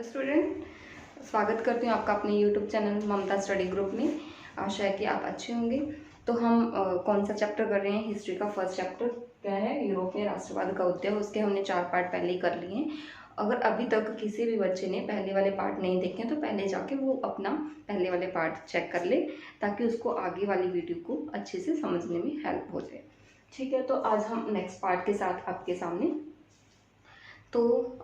Hello student, स्वागत करती हूँ आपका अपने यूट्यूब चैनल ममता स्टडी ग्रुप में। आशा है कि आप अच्छे होंगे। तो हम कौन सा चैप्टर कर रहे हैं? हिस्ट्री का फर्स्ट चैप्टर क्या है? यूरोप में राष्ट्रवाद का उदय। उसके हमने 4 पार्ट पहले ही कर लिए हैं। अगर अभी तक किसी भी बच्चे ने पहले वाले पार्ट नहीं देखे तो पहले जाके वो अपना पहले वाले पार्ट चेक कर ले, ताकि उसको आगे वाली वीडियो को अच्छे से समझने में हेल्प हो जाए। ठीक है, तो आज हम नेक्स्ट पार्ट के साथ आपके सामने। तो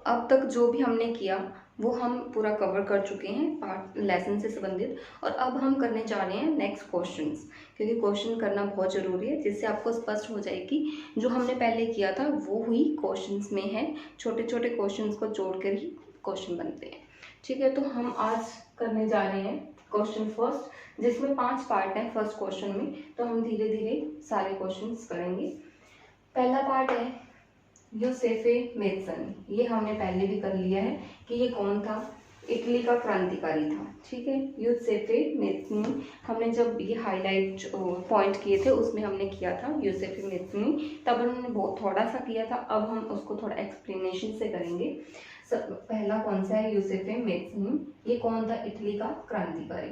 अब तक जो भी हमने किया वो हम पूरा कवर कर चुके हैं पार्ट लेसन से संबंधित। और अब हम करने जा रहे हैं नेक्स्ट क्वेश्चंस, क्योंकि क्वेश्चन करना बहुत ज़रूरी है, जिससे आपको स्पष्ट हो जाए कि जो हमने पहले किया था वो ही क्वेश्चंस में है। छोटे छोटे क्वेश्चंस को जोड़कर ही क्वेश्चन बनते हैं। ठीक है, तो हम आज करने जा रहे हैं क्वेश्चन फर्स्ट, जिसमें 5 पार्ट हैं फर्स्ट क्वेश्चन में। तो हम धीरे धीरे सारे क्वेश्चन करेंगे। पहला पार्ट है यूसेफे मेत्सनी। ये हमने पहले भी कर लिया है कि ये कौन था। इटली का क्रांतिकारी था। ठीक है, यूसेफे मेत्सनी हमने जब ये हाईलाइट पॉइंट किए थे उसमें हमने किया था यूसेफे मेत्सनी। तब उन्होंने बहुत थोड़ा सा किया था, अब हम उसको थोड़ा एक्सप्लेनेशन से करेंगे। पहला कौन सा है? यूसेफे मेत्सनी। ये कौन था? इटली का क्रांतिकारी।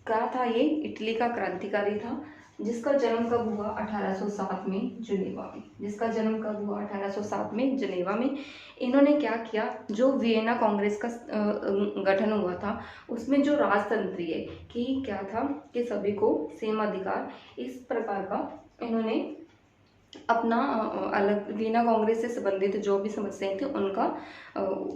क्या था ये? इटली का क्रांतिकारी था, जिसका जन्म कब हुआ? 1807 में जिनेवा में। जिसका जन्म कब हुआ? 1807 में जिनेवा में। इन्होंने क्या किया? जो वियना कांग्रेस का गठन हुआ था उसमें जो राजतंत्रीय कि क्या था कि सभी को सेम अधिकार, इस प्रकार का इन्होंने अपना अलग वियना कांग्रेस से संबंधित जो भी समस्याएं थी उनका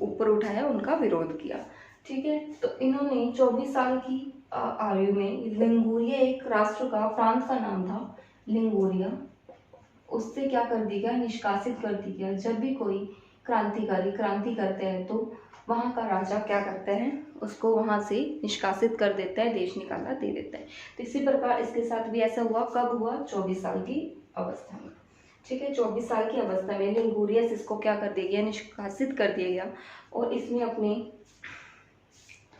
ऊपर उठाया, उनका विरोध किया। ठीक है, तो इन्होंने 24 साल की आयु में लिंगुरिया, एक राष्ट्र का प्रांत का नाम था लिंगुरिया, उससे क्या कर दिया गया? निष्कासित कर दिया गया। जब भी कोई क्रांतिकारी क्रांति करते हैं तो वहाँ का राजा क्या करता है? उसको वहाँ से निष्कासित कर देता है, देश निकाला दे देता है। तो इसी प्रकार इसके साथ भी ऐसा हुआ। कब हुआ? 24 साल की अवस्था में। ठीक है, 24 साल की अवस्था में लिंगुरियस इसको क्या कर दिया गया? निष्कासित कर दिया गया। और इसने अपने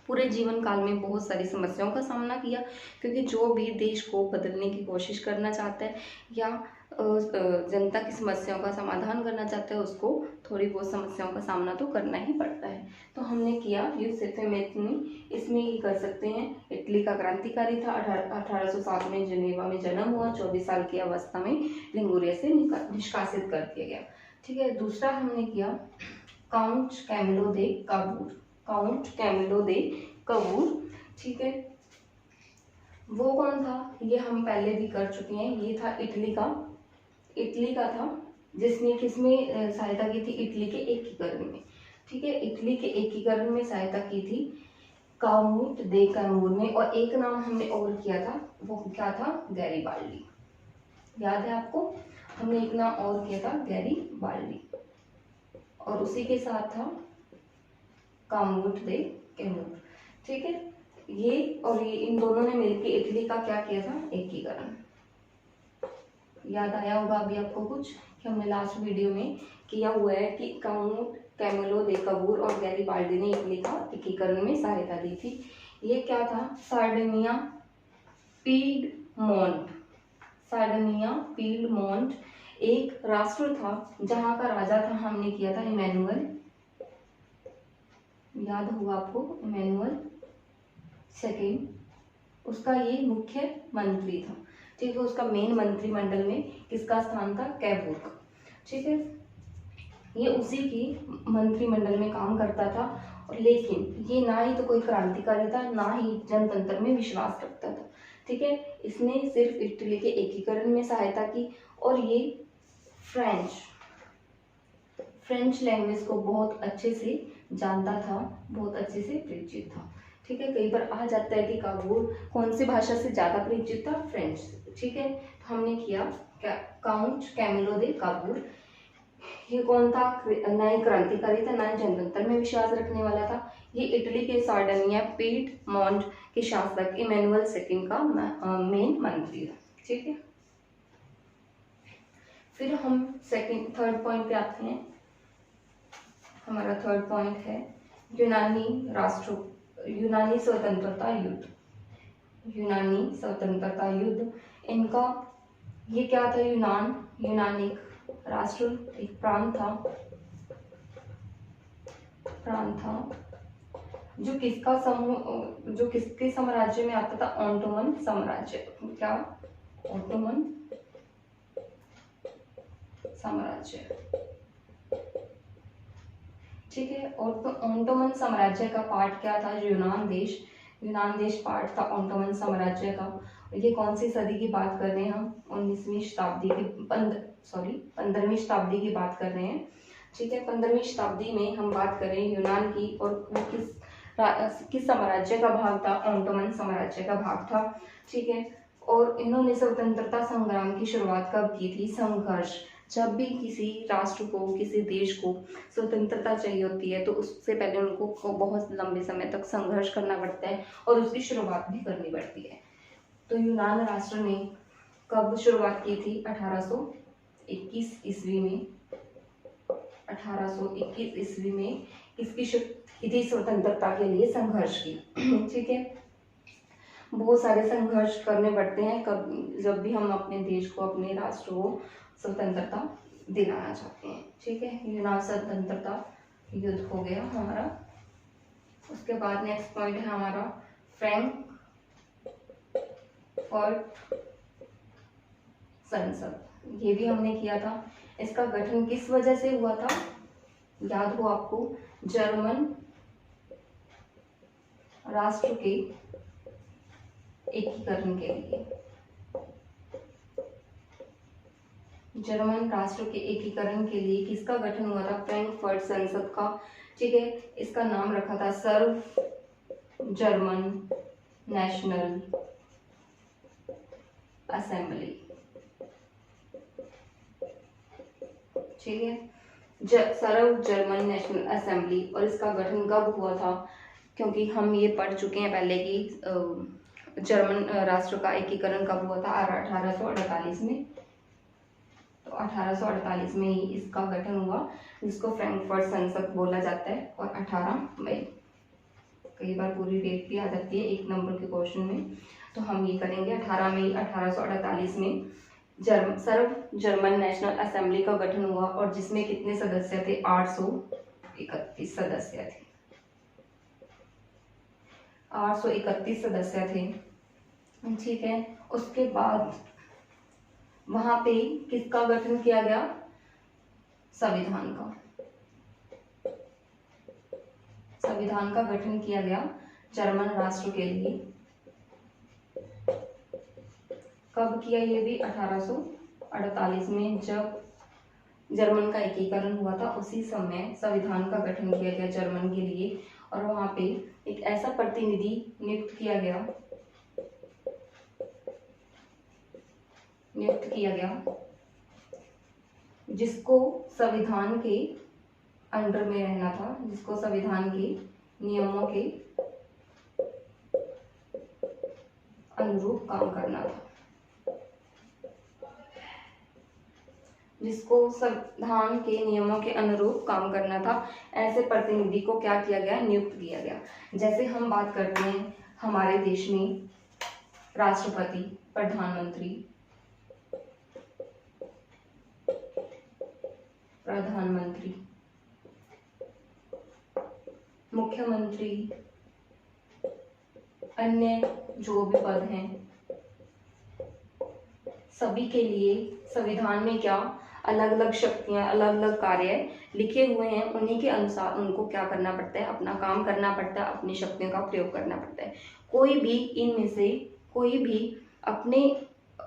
पूरे जीवन काल में बहुत सारी समस्याओं का सामना किया, क्योंकि जो भी देश को बदलने की कोशिश करना चाहता है या जनता की समस्याओं का समाधान करना चाहता है, उसको थोड़ी बहुत समस्याओं का सामना तो करना ही पड़ता है। तो हमने किया यूसेफे मेत्सनी। इसमें ये कर सकते हैं, इटली का क्रांतिकारी था, 1807 में जिनेवा में जन्म हुआ, 24 साल की अवस्था में लिंगुरिया से निष्कासित कर दिया गया। ठीक है, दूसरा हमने किया count Camillo de Cavour. Count Camillo de Cavour. ठीक है, वो कौन था? ये हम पहले भी कर चुके हैं। ये था इटली का था, जिसने किसमें सहायता की थी? इटली के एकीकरण में। ठीक है, इटली के एकीकरण में सहायता की थी काउंट दे कैमूर में। और एक नाम हमने और किया था, वो क्या था? गैरीबाल्डी। याद है आपको? हमने एक नाम और किया था, गैरीबाल्डी, और उसी के साथ था काउंट दे कैमूर। ठीक है, ये और ये इन दोनों ने मिलकर इटली का क्या किया था? एकीकरण। याद आया होगा अभी आपको कुछ कि हमने लास्ट वीडियो में किया हुआ है कि काउंट कैमिलो दे कबूर और गैरीबाल्डी ने इटली का एकीकरण में सहायता दी थी। ये क्या था? Sardinia piedmont. सार्डिनिया पीडमोंट एक राष्ट्र था जहां का राजा था, हमने किया था इमैनुअल। याद होगा आपको, इमैनुअल सेकेंड। उसका ये मुख्य मंत्री था। ठीक है, उसका मेन मंत्रिमंडल में किसका स्थान था? कैबूर्ग। ठीक है, ये उसी की मंत्रिमंडल में काम करता था। लेकिन ये ना ही तो कोई क्रांतिकारी था, ना ही जनतंत्र में विश्वास रखता था। ठीक है, इसने सिर्फ इटली के एकीकरण में सहायता की। और ये फ्रेंच लैंग्वेज को बहुत अच्छे से जानता था, बहुत अच्छे से परिचित था। ठीक है, कई बार आ जाता है कि काबूल कौन सी भाषा से ज्यादा परिचित था? फ्रेंच से। ठीक है, तो हमने किया काउंट कैमिलो दे काबूल। ये कौन था? ना ही क्रांतिकारी था, ना ही जनतंत्र में विश्वास रखने वाला था। ये इटली के सार्डिनिया पीडमोंट के शासक इमैनुअल सेकंड का मेन मंत्री था। ठीक है, फिर हम थर्ड पॉइंट पे आते हैं। हमारा थर्ड पॉइंट है यूनानी स्वतंत्रता युद्ध। यूनानी स्वतंत्रता युद्ध। इनका ये क्या था? यूनानिक राष्ट्र, एक प्रांत था जो किसका समूह, जो किसके साम्राज्य में आता था, ऑटोमन साम्राज्य। क्या, ऑटोमन साम्राज्य, ठीक है। और तो ऑटोमन साम्राज्य का पार्ट क्या था, यूनान देश, यूनान देश पार्ट था ऑटोमन साम्राज्य का। ये कौन सी सदी की बात कर रहे हैं हम, 19वीं शताब्दी की, 15वीं शताब्दी की बात कर रहे हैं, ठीक है। 15वीं शताब्दी में हम बात करें यूनान की, और वो किस साम्राज्य का भाग था, ऑटोमन साम्राज्य का भाग था, ठीक है। और इन्होंने स्वतंत्रता संग्राम की शुरुआत कब की थी, संघर्ष, जब भी किसी राष्ट्र को, किसी देश को स्वतंत्रता चाहिए होती है तो उससे पहले उनको बहुत लंबे समय तक संघर्ष करना पड़ता है और उसकी शुरुआत भी करनी पड़ती है। तो यूनान राष्ट्र ने कब शुरुआत की थी, 1821 ईस्वी में, 1821 ईस्वी में किसकी स्वतंत्रता के लिए संघर्ष की, ठीक है। बहुत सारे संघर्ष करने पड़ते हैं जब भी हम अपने देश को, अपने राष्ट्र को स्वतंत्रता दिलाना चाहते हैं, ठीक है। यूनान स्वतंत्रता युद्ध हो गया हमारा। उसके बाद नेक्स्ट पॉइंट है हमारा फ्रैंकफर्ट संसद, ये भी हमने किया था। इसका गठन किस वजह से हुआ था, याद हो आपको, जर्मन राष्ट्र के एकीकरण के लिए, जर्मन राष्ट्र के एकीकरण के लिए किसका गठन हुआ था, फ्रैंकफर्ट संसद का, ठीक है। इसका नाम रखा था सर्व जर्मन नेशनल असेंबली, ठीक है, सर्व जर्मन नेशनल असेंबली। और इसका गठन कब हुआ था, क्योंकि हम ये पढ़ चुके हैं पहले कि जर्मन राष्ट्र का एकीकरण कब हुआ था, 1848 में। तो 1848 में ही इसका गठन हुआ, जिसको फ्रैंकफर्ट संसद बोला जाता है। और 18 मई, कई बार पूरी डेट भी आ जाती है 1 नंबर के क्वेश्चन में, तो हम ये करेंगे 18 मई 1848 में सर्व जर्मन नेशनल असेंबली का गठन हुआ, और जिसमें कितने सदस्य थे, 831 सदस्य थे, 831 सदस्य थे, ठीक है। उसके बाद वहां पे किसका गठन किया गया, संविधान का, संविधान का गठन किया गया जर्मन राष्ट्र के लिए। कब किया, ये भी 1848 में, जब जर्मन का एकीकरण हुआ था उसी समय संविधान का गठन किया गया जर्मन के लिए। और वहां पे एक ऐसा प्रतिनिधि नियुक्त किया गया जिसको संविधान के अंडर में रहना था, जिसको संविधान के नियमों के अनुरूप काम करना था, जिसको संविधान के नियमों के अनुरूप काम करना था। ऐसे प्रतिनिधि को क्या किया गया, नियुक्त किया गया। जैसे हम बात करते हैं हमारे देश में राष्ट्रपति, प्रधानमंत्री, मुख्यमंत्री, अन्य जो भी पद हैं, सभी के लिए संविधान में क्या अलग अलग शक्तियां, अलग अलग कार्य लिखे हुए हैं, उन्हीं के अनुसार उनको क्या करना पड़ता है, अपना काम करना पड़ता है, अपनी शक्तियों का प्रयोग करना पड़ता है। कोई भी इनमें से कोई भी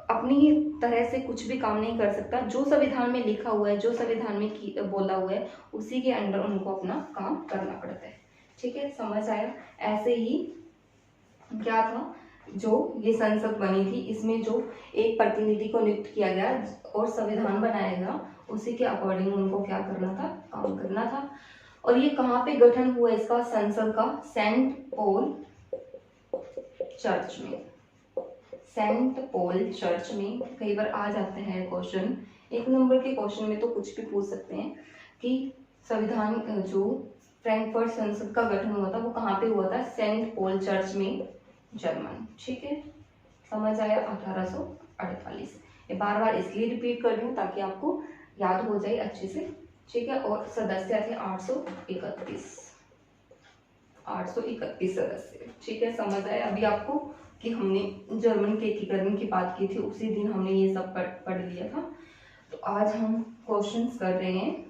अपनी तरह से कुछ भी काम नहीं कर सकता। जो संविधान में लिखा हुआ है, जो संविधान में बोला हुआ है, उसी के अंडर उनको अपना काम करना पड़ता है, ठीक है, समझ आया। ऐसे ही क्या था, जो ये संसद बनी थी, इसमें जो एक प्रतिनिधि को नियुक्त किया गया और संविधान बनाया गया, उसी के अकॉर्डिंग उनको क्या करना था, काम करना था। और ये कहाँ पे गठन हुआ इसका, संसद का, सेंट पॉल चर्च में, सेंट पॉल चर्च में। कई बार आ जाते हैं क्वेश्चन, 1 नंबर के क्वेश्चन में तो कुछ भी पूछ सकते हैं कि संविधान, जो फ्रैंकफर्ट संसद का गठन हुआ था वो कहाँ पे हुआ था, सेंट पॉल चर्च में, जर्मन, ठीक है, समझ आया। 1848, ये बार बार इसलिए रिपीट कर रही हूँ ताकि आपको याद हो जाए अच्छे से, ठीक है। और सदस्य थे 831, 831 सदस्य। ठीक है, समझ आया अभी आपको कि हमने जर्मन के एकीकरण की बात की थी, उसी दिन हमने ये सब पढ़ लिया था। तो आज हम क्वेश्चंस कर रहे हैं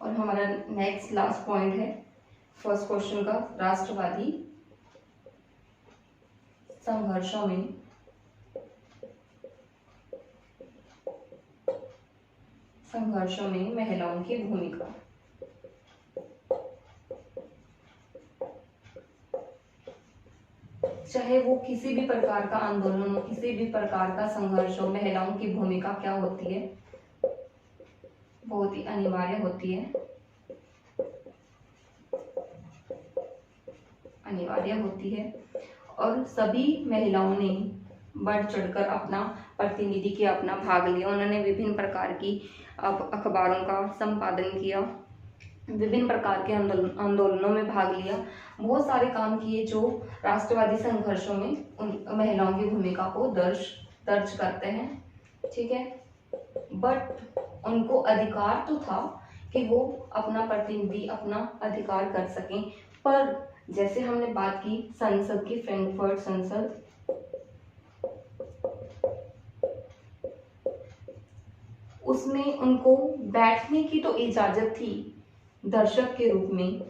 और हमारा नेक्स्ट लास्ट पॉइंट है फर्स्ट क्वेश्चन का, राष्ट्रवादी संघर्षों में महिलाओं की भूमिका। चाहे वो किसी भी प्रकार का आंदोलन हो, किसी भी प्रकार का संघर्ष हो, महिलाओं की भूमिका क्या होती है, बहुत ही अनिवार्य होती है, और सभी महिलाओं ने बढ़ चढ़कर अपना प्रतिनिधि किया, अपना भाग लिया। उन्होंने विभिन्न प्रकार की अखबारों का संपादन किया, विभिन्न प्रकार के आंदोलनों में भाग लिया, बहुत सारे काम किए जो राष्ट्रवादी संघर्षों में महिलाओं की भूमिका को दर्ज करते हैं। ठीक है, बट उनको अधिकार तो था कि वो अपना प्रतिनिधि, अपना अधिकार कर सकें, पर जैसे हमने बात की संसद की, फ्रैंकफर्ट संसद, उसमें उनको बैठने की तो इजाजत थी दर्शक के रूप में,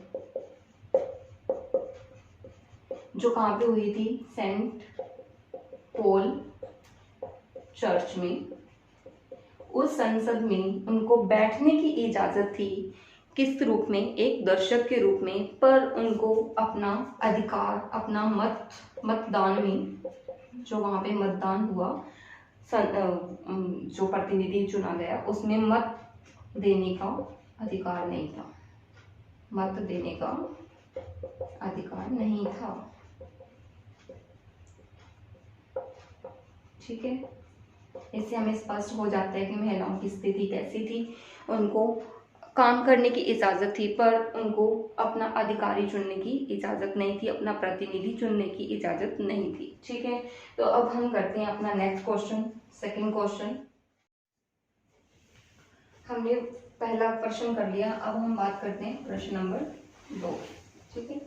जो कहाँ पे हुई थी, सेंट पॉल चर्च में। उस संसद में उनको बैठने की इजाजत थी, किस रूप में, एक दर्शक के रूप में, पर उनको अपना अधिकार, अपना मतदान में, जो वहाँ पे मतदान हुआ, जो प्रतिनिधि चुना गया, उसमें मत देने का अधिकार नहीं था, मत देने का अधिकार नहीं था। ठीक है, इससे हमें स्पष्ट हो जाता है कि महिलाओं की स्थिति कैसी थी। उनको काम करने की इजाजत थी, पर उनको अपना अधिकारी चुनने की इजाजत नहीं थी, अपना प्रतिनिधि चुनने की इजाजत नहीं थी। ठीक है, तो अब हम करते हैं अपना नेक्स्ट क्वेश्चन, सेकंड क्वेश्चन। हमने पहला प्रश्न कर लिया, अब हम बात करते हैं प्रश्न नंबर 2। ठीक है,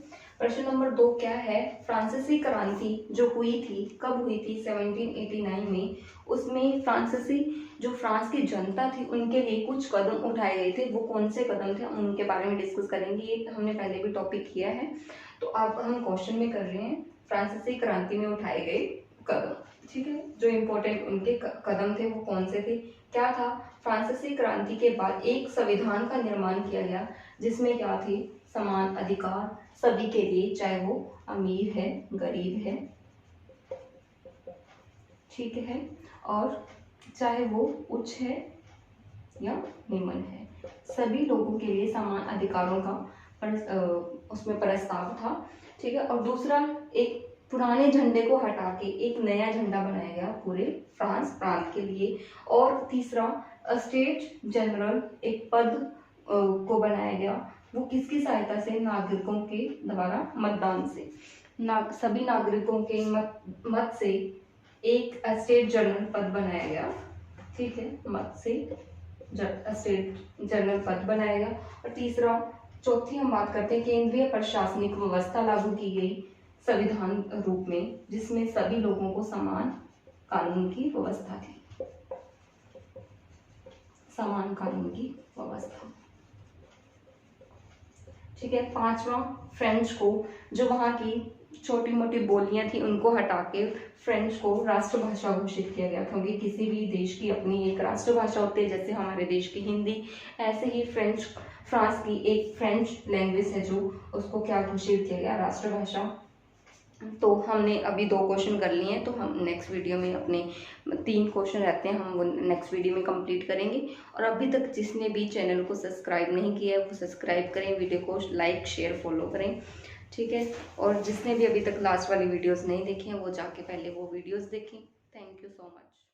प्रश्न नंबर 2 क्या है, फ्रांसीसी क्रांति जो हुई थी, कब हुई थी, 1789 में। उसमें फ्रांसीसी, जो फ्रांस की जनता थी, उनके लिए कुछ कदम उठाए गए थे। वो कौन से कदम थे, उनके बारे में डिस्कस करेंगे। ये हमने पहले भी टॉपिक किया है, तो अब हम क्वेश्चन में कर रहे हैं फ्रांसीसी क्रांति में उठाए गए कदम। ठीक है, जो इम्पोर्टेंट उनके कदम थे वो कौन से थे, क्या था। फ्रांसीसी क्रांति के बाद एक संविधान का निर्माण किया गया, जिसमें क्या थे, समान अधिकार सभी के लिए, चाहे वो अमीर है, गरीब है, ठीक है, और चाहे वो उच्च है या निम्न है, सभी लोगों के लिए समान अधिकारों का उसमें प्रस्ताव था। ठीक है, और दूसरा, एक पुराने झंडे को हटा के एक नया झंडा बनाया गया पूरे फ्रांस प्रांत के लिए। और तीसरा, स्टेट जनरल, एक पद को बनाया गया, वो किसकी सहायता से, नागरिकों के द्वारा मतदान से, सभी नागरिकों के मत से एक स्टेट जनरल पद बनाया गया। ठीक है, मत से स्टेट जनरल पद बनाया गया। और तीसरा, चौथी हम बात करते हैं, केंद्रीय प्रशासनिक व्यवस्था लागू की गई संविधान रूप में, जिसमें सभी लोगों को समान कानून की व्यवस्था थी, समान कानून की व्यवस्था। ठीक है, पांचवा, फ्रेंच को, जो वहाँ की छोटी मोटी बोलियां थी उनको हटा के फ्रेंच को राष्ट्रभाषा घोषित किया गया, क्योंकि किसी भी देश की अपनी एक राष्ट्रभाषा होती है, जैसे हमारे देश की हिंदी, ऐसे ही फ्रांस की एक फ्रेंच लैंग्वेज है, जो उसको क्या घोषित किया गया, राष्ट्रभाषा। तो हमने अभी 2 क्वेश्चन कर लिए हैं, तो हम नेक्स्ट वीडियो में अपने 3 क्वेश्चन रहते हैं, हम वो नेक्स्ट वीडियो में कंप्लीट करेंगे। और अभी तक जिसने भी चैनल को सब्सक्राइब नहीं किया है वो सब्सक्राइब करें, वीडियो को लाइक शेयर फॉलो करें। ठीक है, और जिसने भी अभी तक लास्ट वाली वीडियोस नहीं देखी हैं वो जाके पहले वो वीडियोस देखें। Thank you so much.